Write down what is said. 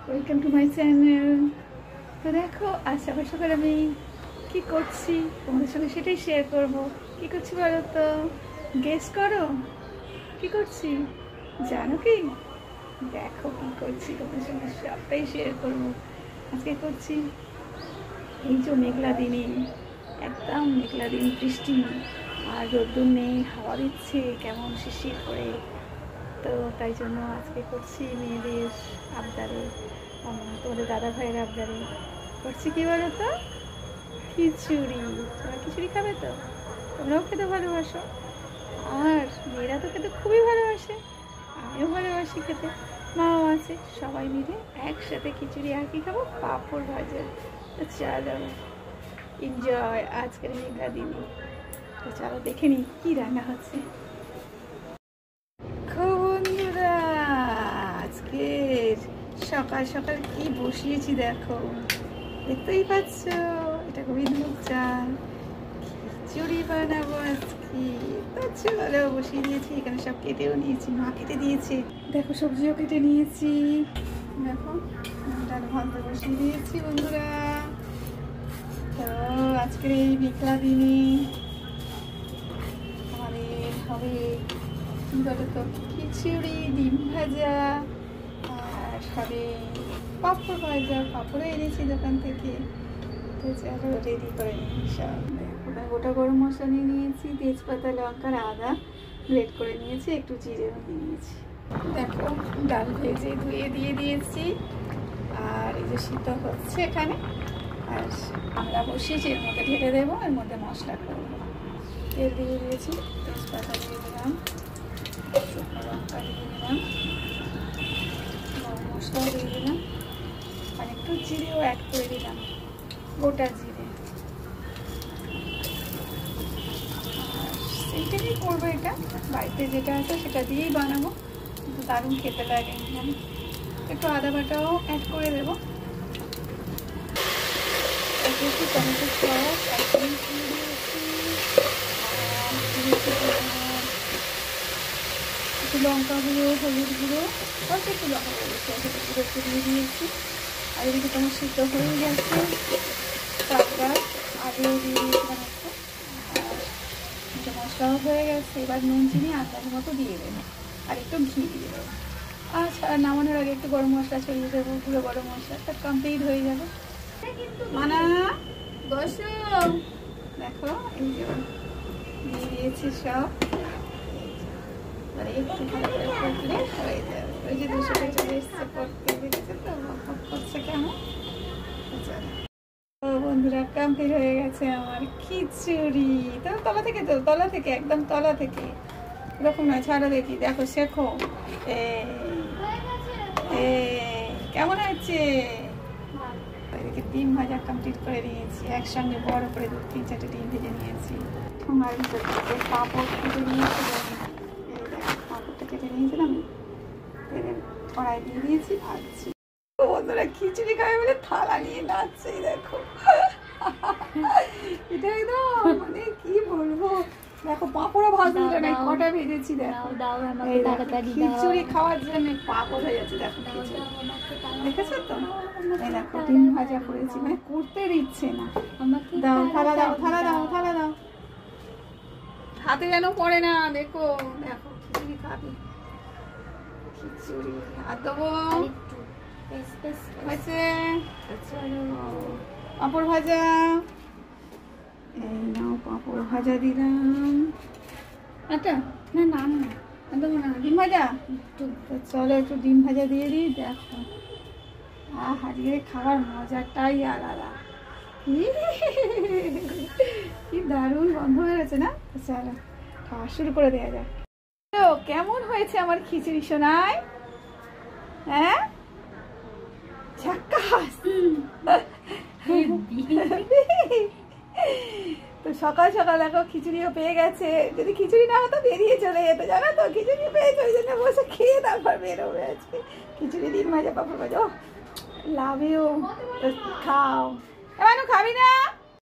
Welcome to my channel. তো দেখো আজ সকাল সকাল আমি কি করছি তোমাদের সঙ্গে সেটাই শেয়ার করব। কি করছি বলো তো, গেস করো কি করছি, জানো কি? দেখো কি করছি, তোমাদের সঙ্গে সবটাই শেয়ার করব। আজকে করছি এই যে মেঘলা দিনে, একদম মেঘলা দিন, বৃষ্টি আর রোদ্দুর নেই, হাওয়া দিচ্ছে কেমন শিরশির করে। তো তাই জন্য আজকে করছি মেয়েদের আবদারে, তোমাদের দাদা ভাইয়ের আবদারে করছি কি বলো তো, খিচুড়ি। তোমরা খিচুড়ি খাবে তো? তোমরাও খেতে ভালোবাসো, আর মেয়েরা তো খেতে খুবই ভালোবাসে, আমিও ভালোবাসি খেতে, মাও আছে, সবাই মিলে একসাথে খিচুড়ি। আর কি খাবো? পাঁপড় ভাজা। তো চলো এনজয় আজকের মেঘলা দিনে। তো চলো দেখে নিই কী রান্না হচ্ছে। বন্ধুরা আজকে সকাল সকাল কি বসিয়েছি দেখো, দেখতেই পাচ্ছ, এটা খুবই দুধ চাল, খিচুড়ি বানাবো আজকে। তো চলো বসিয়ে দিয়েছি, এখানে সব কেটেও নিয়েছি, মা কেটে দিয়েছে, দেখো সবজিও কেটে নিয়েছি, দেখো ডাল ভাত বসিয়ে দিয়েছি বন্ধুরা। তো আজকের এই মেঘলা দিনে আমাদের হবে কি বলো তো, খিচুড়ি, ডিম ভাজা, আর হবে পাঁপড় ভাজা। পাঁপড়ও এনেছি দোকান থেকে। তো চলো রেডি করে নিই সব। দেখো গোটা গরম মশলা নিয়ে নিয়েছি, তেজপাতা, লঙ্কা, আদা গ্রেট করে নিয়েছি, একটু জিরেও নিয়ে নিয়েছি। দেখো ডাল ভেজে ধুয়ে দিয়ে দিয়েছি, আর এই যে সিদ্ধ হচ্ছে এখানে, আর আমরা বসিয়েছি, এর মধ্যে ঢেলে দেবো, এর মধ্যে মশলা করবো। তেল দিয়ে দিয়েছি, তেজপাতা দিয়ে দিলাম, শুকনো লঙ্কা দিয়ে দিলাম, গরম মশলাও দিয়ে দিলাম, আর একটু জিরেও অ্যাড করে দিলাম, গোটা জিরে। আর সেইটাই করবো, এটা বাড়িতে যেটা আছে সেটা দিয়েই বানাবো, দারুণ খেতে লাগে। একটু আদা বাটাও অ্যাড করে দেবো, একটু টমেটো সস, একটু লঙ্কা গুঁড়ো, হলুদ গুঁড়ো, অল্প একটু লঙ্কা গুঁড়ো, সেটা গুঁড়ো একটু দিয়ে দিয়েছি। আর এদিকে তোমার সিদ্ধ হয়ে গেছে, তারপর আলুও দিয়ে দিয়েছিলাম একটু, আর মশলাও হয়ে গেছে। এবার নুন চিনি আন্দাজ মতো দিয়ে দেবো, আর একটু ঘি দিয়ে দেবো। আচ্ছা, নামানোর আগে একটু গরম মশলা ছড়িয়ে দেবো, পুরো গরম মশলাটা কমপ্লিট হয়ে যাবে। মানা বসো, দেখো এই যে দিয়ে দিয়েছি সব, একটু ভালো করে ফুটলে হয়ে যাবে। ওই যে দুশোটা চলে এসছে পড়তে, দেখেছে তো করছে কেমন। ও বন্ধুরা কমপ্লিট হয়ে গেছে আমার খিচুড়ি। তো তলা থেকে, তো তলা থেকে, একদম তলা থেকে, এরকম নয়, ছাড়ো দেখি, দেখো শেখো। কেমন হয়েছে? এদিকে ডিম ভাজা কমপ্লিট করে নিয়েছি, একসঙ্গে বড় করে 2-3-4টে ডিম ভেজে নিয়েছি। ঠোঙার ভিতর থেকে পাঁপড় কেটে নিয়েছি, পাঁপড়টা কেটে নিয়েছিলাম, কড়াই দিয়ে দিয়েছি, ভাজছি। বন্ধুরা খিচুড়ি খাবে বলে থালা নিয়ে নাচছে, দেখো এটা একদম মানে কি বলবো। দেখো পাঁপড়ও ভাজতে দিলে না, কটা ভেজেছি, দেখো খিচুড়ি খাওয়ার জন্য পাগল হয়ে যাচ্ছে। দেখো খিচুড়ি দেখেছো তো, এই দেখো ডিম ভাজা করেছি, মানে করতে দিচ্ছে না। দাও থালা, দাও থালা, দাও থালা, দাও, হাতে যেন পড়ে না। দেখো দেখো খিচুড়ি খাবে, খিচুড়ি আর দেবো হয়েছে। পাঁপড় ভাজা, এই নাও পাঁপড় ভাজা দিলাম, আচ্ছা না না না দেবো না, ডিম ভাজা একটু। চলো একটু ডিম ভাজা দিয়ে দিই। দেখো আজকে খাবার মজাটাই আলাদা, কি দারুণ গন্ধ হয়ে গেছে না। চলো খাওয়া শুরু করে দেওয়া যাক। তো কেমন হয়েছে আমার খিচুড়ি সোনাই? হ্যাঁ ঝাক্কাস। তো সকাল সকাল দেখো খিচুড়িও পেয়ে গেছে, যদি খিচুড়ি না হতো বেরিয়ে চলে যেত, জানো তো, খিচুড়ি পেয়েছে ওই জন্য বসে খেয়ে তারপর বেরোবে আজকে। খিচুড়ি, ডিম ভাজা, পাঁপড় ভাজা, লাভেও। খাও, এমন খাবি না?